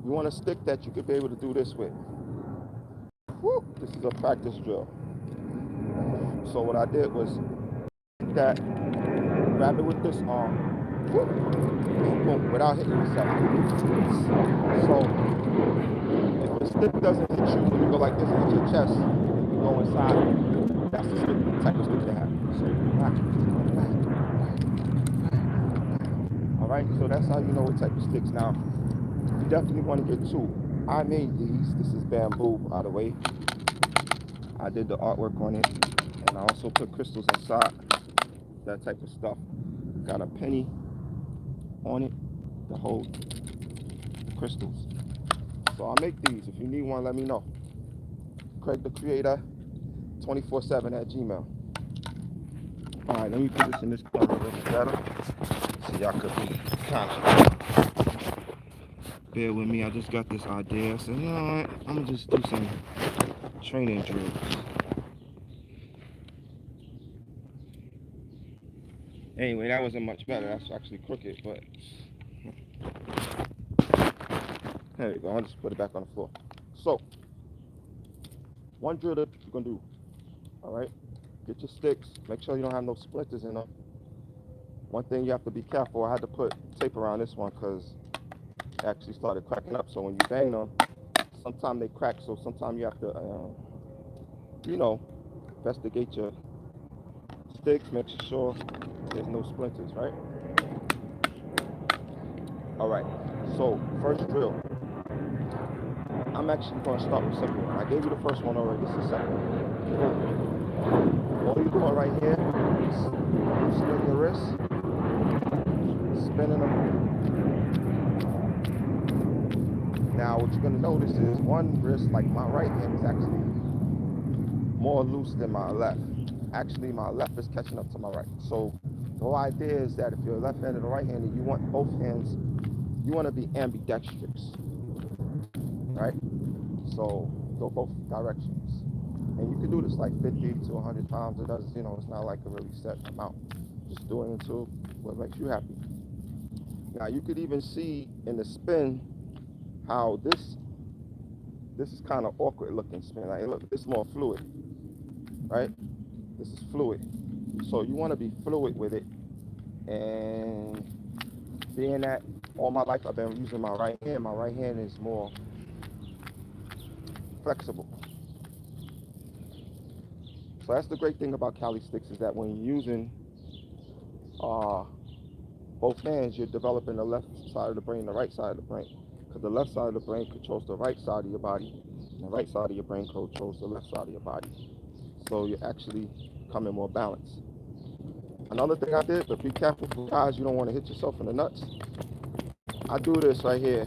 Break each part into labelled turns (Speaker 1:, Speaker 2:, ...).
Speaker 1: You want a stick that you could be able to do this with. Woo! This is a practice drill. So what I did was that, grab it with this arm, woo, boom, boom, without hitting yourself. So if the stick doesn't hit you, when you go like this, hit your chest, and you go inside, that's the stick, type of stick they have. So, all right, so that's how you know what type of sticks. Now, you definitely want to get two. I made these. This is bamboo, by the way. I did the artwork on it, and I also put crystals inside, that type of stuff. Got a penny on it to hold the crystals. So I'll make these. If you need one, let me know. Craig the Creator, 24/7 @gmail. All right, let me position this camera a little better so y'all could be kind of bear with me. I just got this idea. So you know what? I'm gonna just do some training drills. Anyway, that wasn't much better. That's actually crooked, but there you go. I'll just put it back on the floor. So, one drill that you're gonna do. All right, get your sticks. Make sure you don't have no splinters in them. One thing you have to be careful. I had to put tape around this one because it actually started cracking up. So when you bang them, sometimes they crack. So sometimes you have to, investigate your sticks. Make sure there's no splinters, right? All right. So first drill. I'm actually going to start with simple one. I gave you the first one already. This is second one. All you're doing right here is loosening your wrist, spinning them. Now, what you're going to notice is one wrist, like my right hand, is actually more loose than my left. Actually, my left is catching up to my right. So the whole idea is that if you're left-handed or right-handed, you want both hands, you want to be ambidextrous, right? So go both directions. And you can do this like 50 to 100 times. It does, it's not like a really set amount. Just do it until what makes you happy. Now you could even see in the spin how this is kind of awkward looking spin. Like look, this is more fluid, right? This is fluid. So you want to be fluid with it. And being that all my life I've been using my right hand is more flexible. So that's the great thing about Cali sticks is that when you're using both hands, you're developing the left side of the brain, the right side of the brain. Because the left side of the brain controls the right side of your body, and the right side of your brain controls the left side of your body. So you're actually becoming more balanced. Another thing I did, but be careful for guys, you don't want to hit yourself in the nuts. I do this right here.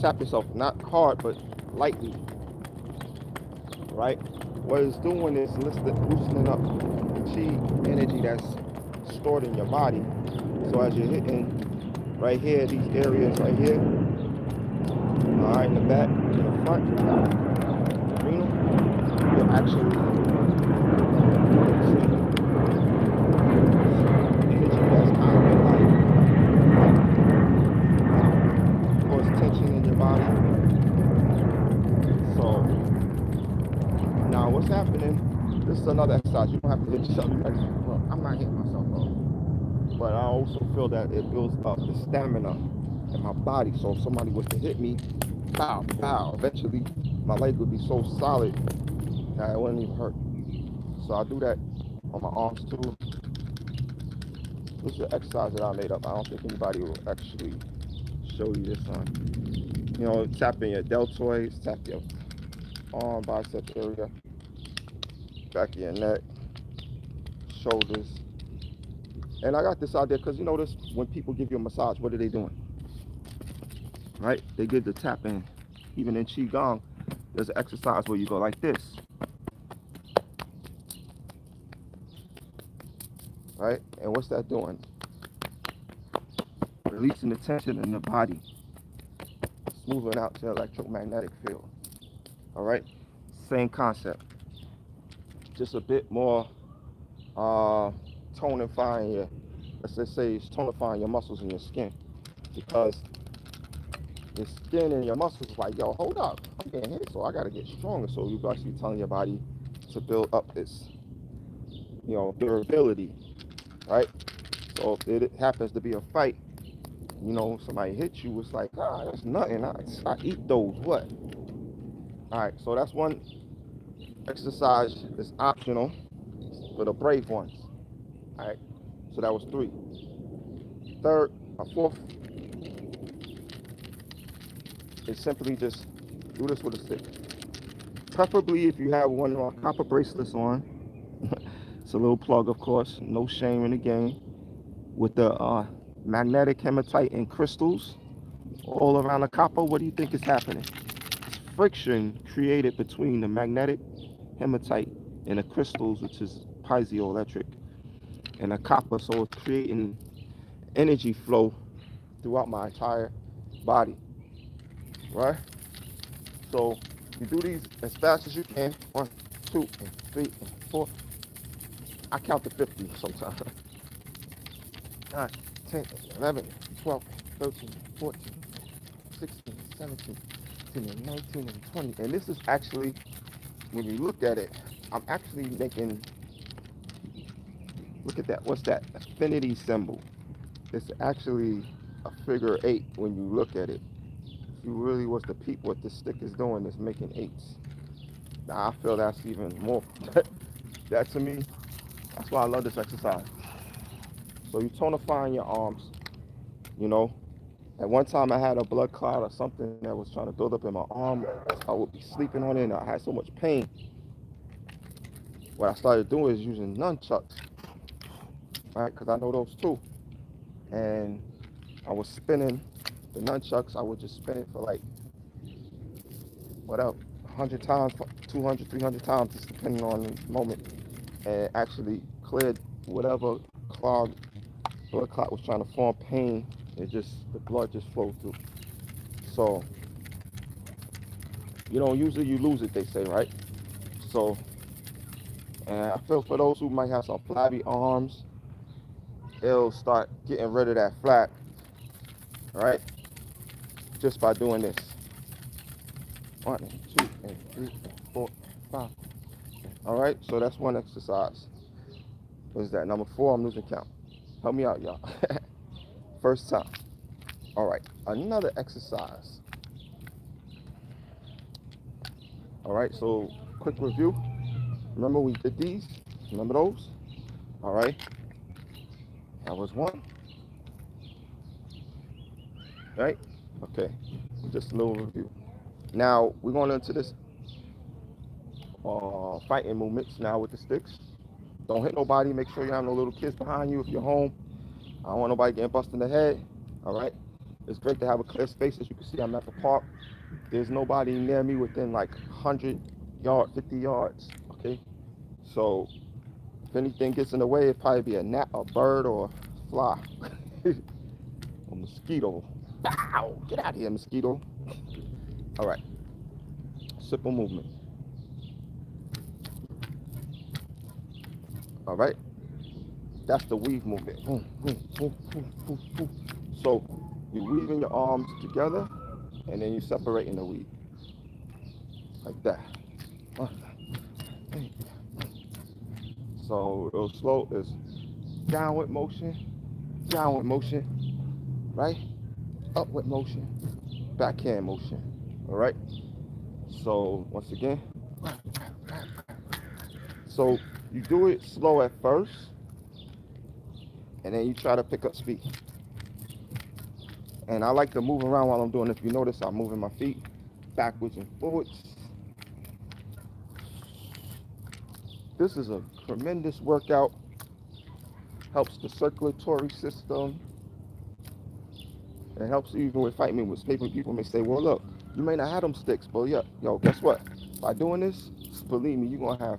Speaker 1: Tap yourself, not hard, but lightly, right? What it's doing is loosening up the chi energy that's stored in your body. So as you're hitting right here, these areas right here, all right, in the back, in the front, renal, you're actually energy that's kind of like cause tension in your body. So now what's happening? This is another exercise. You don't have to hit yourself. Well, I'm not hitting myself though. But I also feel that it builds up the stamina in my body. So if somebody was to hit me, pow, pow, eventually my leg would be so solid that it wouldn't even hurt. So I do that on my arms too. This is an exercise that I made up. I don't think anybody will actually show you this on. Tap in your deltoids, tap your arm, biceps area, back of your neck, shoulders. And I got this idea because this when people give you a massage, what are they doing? Right? They give the tap in. Even in Qigong, there's an exercise where you go like this. Right? And what's that doing? Releasing the tension in the body. It's moving out to the electromagnetic field. All right? Same concept. Just a bit more tonifying your, let's just say it's tonifying your muscles in your skin. Because your skin and your muscles is like, yo, hold up, I'm getting hit, so I gotta get stronger. So you're actually telling your body to build up this, durability, right? So if it happens to be a fight, somebody hits you, it's like, that's nothing. I eat those. What? All right, so that's one exercise. It's optional for the brave ones. All right, so that was three. Third, fourth is simply just do this with a stick. Preferably if you have one of our copper bracelets on. It's a little plug, of course. No shame in the game. With the magnetic hematite and crystals all around the copper, what do you think is happening? It's friction created between the magnetic hematite and the crystals, which is piezoelectric, and the copper. So it's creating energy flow throughout my entire body, right? So you do these as fast as you can. 1, 2, and 3, and 4. I count to 50 sometimes. 9, 10, 11, 12, 13, 14, 16, 17, 18, and 19, and 20. And this is actually, when you look at it, I'm actually making, look at that, what's that? Affinity symbol. It's actually a figure 8 when you look at it. If you really was to peep what this stick is doing, is making 8s. Now I feel that's even more, that to me, that's why I love this exercise. So you tonifying your arms, you know. At one time I had a blood clot or something that was trying to build up in my arm. I would be sleeping on it and I had so much pain. What I started doing is using nunchucks, right? Because I know those too. And I was spinning the nunchucks. I would just spin it for like, whatever, 100 times, 200, 300 times, just depending on the moment. And it actually cleared whatever clogged blood clot was trying to form pain. The blood just flowed through. So, you don't use it, you lose it, they say, right? So, and I feel for those who might have some flabby arms, it'll start getting rid of that flap, right? Just by doing this. 1, and 2, and 3, and 4, 5. All right, so that's one exercise. What is that? Number 4, I'm losing count. Help me out, y'all. First time. All right, another exercise. All right, so quick review. Remember we did these? Remember those? All right, that was one. Right? Okay, just a little review. Now we're going into this fighting movements now with the sticks. Don't hit nobody. Make sure you have no little kids behind you if you're home. I don't want nobody getting busted in the head. All right. It's great to have a clear space. As you can see, I'm at the park. There's nobody near me within like 100 yards, 50 yards. Okay. So if anything gets in the way, it'd probably be a gnat, a bird, or a fly. A mosquito. Bow! Get out of here, mosquito. All right. Simple movement. All right. That's the weave movement. Boom, boom, boom, boom, boom, boom. So you're weaving your arms together and then you're separating the weave. Like that. So real slow is downward motion, right? Upward motion, backhand motion. All right. So once again, so you do it slow at first, and then you try to pick up speed. And I like to move around while I'm doing it. If you notice, I'm moving my feet backwards and forwards. This is a tremendous workout. Helps the circulatory system. It helps even with fight movements. People may say, well, look, you may not have them sticks, but yeah, yo, guess what? By doing this, believe me, you're gonna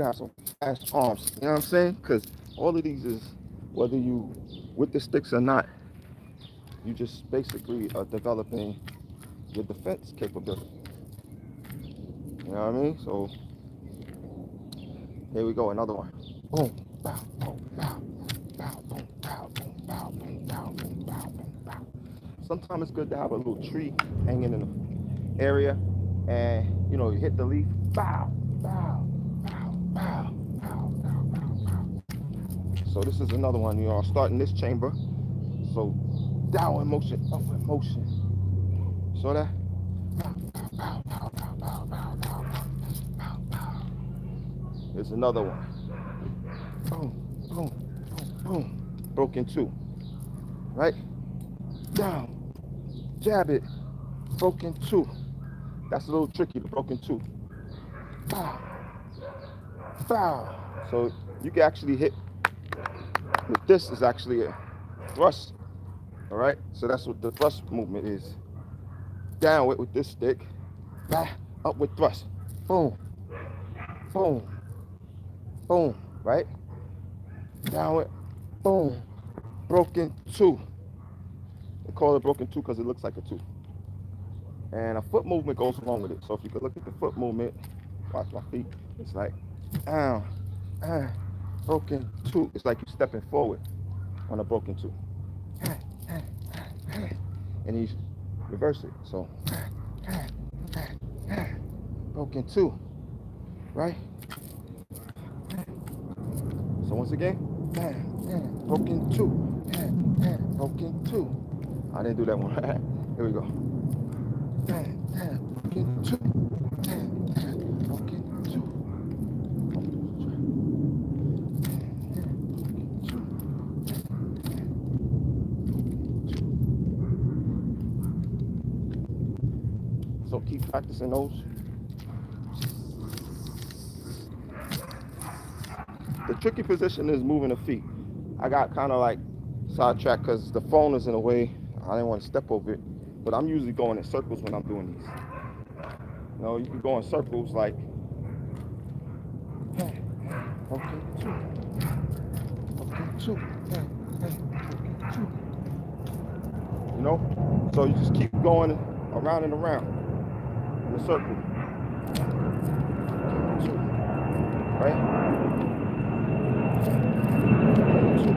Speaker 1: have some fast arms. You know what I'm saying? Because all of these is, whether you with the sticks or not, you just basically are developing your defense capability. You know what I mean? So here we go, another one. Boom, bow, boom, bow, bow, boom, bow, boom, bow, boom, bow, boom, bow, boom, bow. sometimes it's good to have a little tree hanging in the area, and you know, you hit the leaf, bow, bow, bow, bow, bow, bow, bow, bow. So this is another one. You know, I'll start in this chamber. So downward motion, upward motion. So that. Bow, bow, bow, bow, bow, bow, bow, bow, bow. Here's another one. Boom, boom, boom, boom. Broken two. Right? Down. Jab it. Broken two. That's a little tricky, the broken two. Foul. Foul. So you can actually hit with this is actually a thrust. All right? So that's what the thrust movement is. Down with this stick. Back up with thrust. Boom. Boom. Boom. Right? Down with boom. Broken two. They call it broken two because it looks like a two. And a foot movement goes along with it. So if you could look at the foot movement, watch my feet. It's like, broken two. It's like you're stepping forward on a broken two. And you reverse it. So, broken two, right? So once again, broken two, broken two. I didn't do that one. Here we go. Broken two, broken two. So keep practicing those. The tricky position is moving the feet. I got kind of like sidetracked because the phone is in the way. I didn't want to step over it. But I'm usually going in circles when I'm doing these. You know, you can go in circles like, okay, two, okay, two, okay, two. You know? So you just keep going around and around in a circle. Two, right? Two.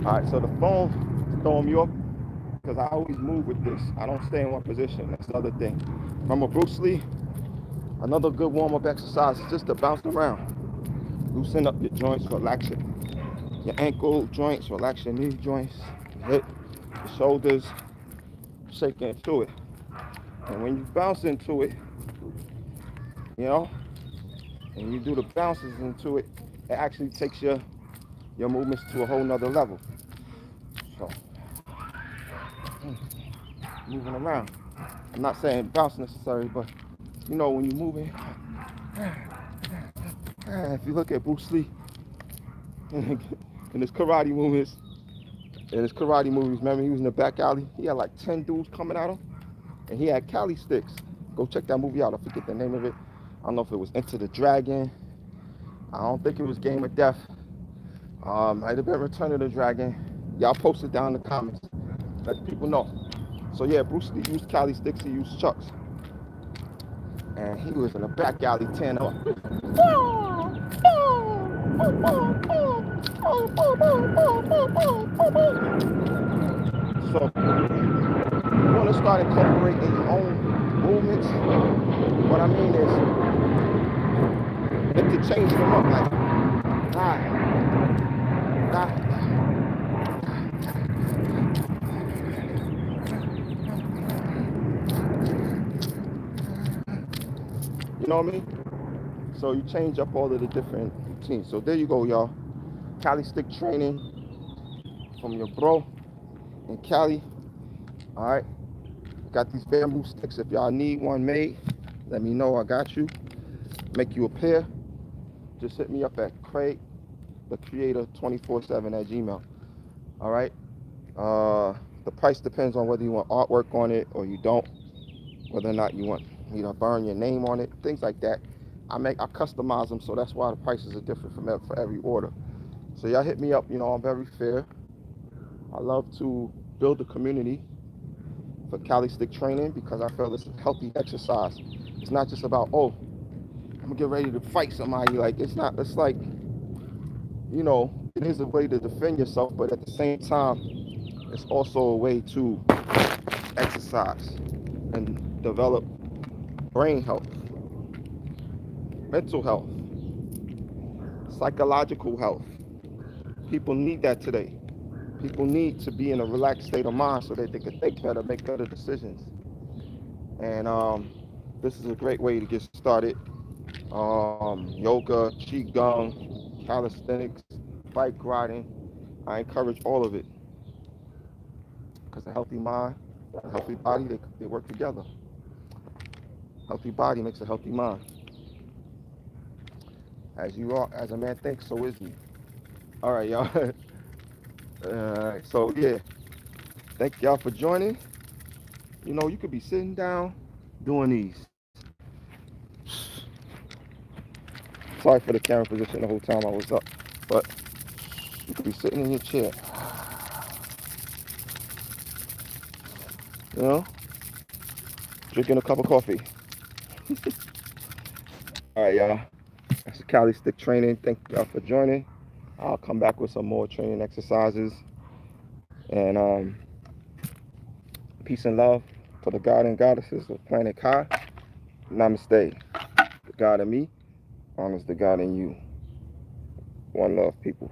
Speaker 1: All right, so the phone is throwing me off because I always move with this. I don't stay in one position. That's the other thing. Remember Bruce Lee? Another good warm-up exercise is just to bounce around. Loosen up your joints, relax your ankle joints, relax your knee joints, your hip, your shoulders, shake into it. And when you bounce into it, you know, and you do the bounces into it, it actually takes your movements to a whole nother level. So, moving around. I'm not saying bounce necessarily, but you know, when you're moving, if you look at Bruce Lee and his karate movements, remember he was in the back alley, he had like 10 dudes coming at him, and he had Cali sticks. Go check that movie out. I forget the name of it. I don't know if it was Enter the Dragon. I don't think it was Game of Death. Might have been Return of the Dragon. Y'all post it down in the comments. Let people know. So yeah, Bruce Lee used Cali sticks, he used chucks. And he was in the back alley tearing up. So you want to start incorporating your own movements. What I mean is interchange them up like you know what I mean? So you change up all of the different routines. So there you go, y'all. Cali stick training from your bro in Cali. All right. Got these bamboo sticks. If y'all need one made, let me know. I got you. Make you a pair. Just hit me up at Craig, the creator 24/7 @gmail. All right. The price depends on whether you want artwork on it or you don't. Whether or not you want me to burn your name on it, things like that. I customize them, so that's why the prices are different for every order. So y'all hit me up. I'm very fair. I love to build a community for calisthenic training because I feel it's a healthy exercise. It's not just about, oh, I'm gonna get ready to fight somebody. Like, it's not. It's like, it is a way to defend yourself, but at the same time, it's also a way to exercise and develop brain health, mental health, psychological health. People need that today. People need to be in a relaxed state of mind so that they can think better, make better decisions. And this is a great way to get started. Yoga, qigong, calisthenics, bike riding. I encourage all of it because a healthy mind, a healthy body, they work together. Healthy body makes a healthy mind. As you are, as a man thinks, so is he. All right, y'all. So yeah, thank y'all for joining. You could be sitting down doing these. Sorry for the camera position the whole time I was up, but you could be sitting in your chair, you know, drinking a cup of coffee. All right, y'all. That's Cali Stick Training. Thank y'all for joining. I'll come back with some more training exercises. And peace and love to the God and goddesses of Planet Kai. Namaste. The God in me honors the God in you. One love, people.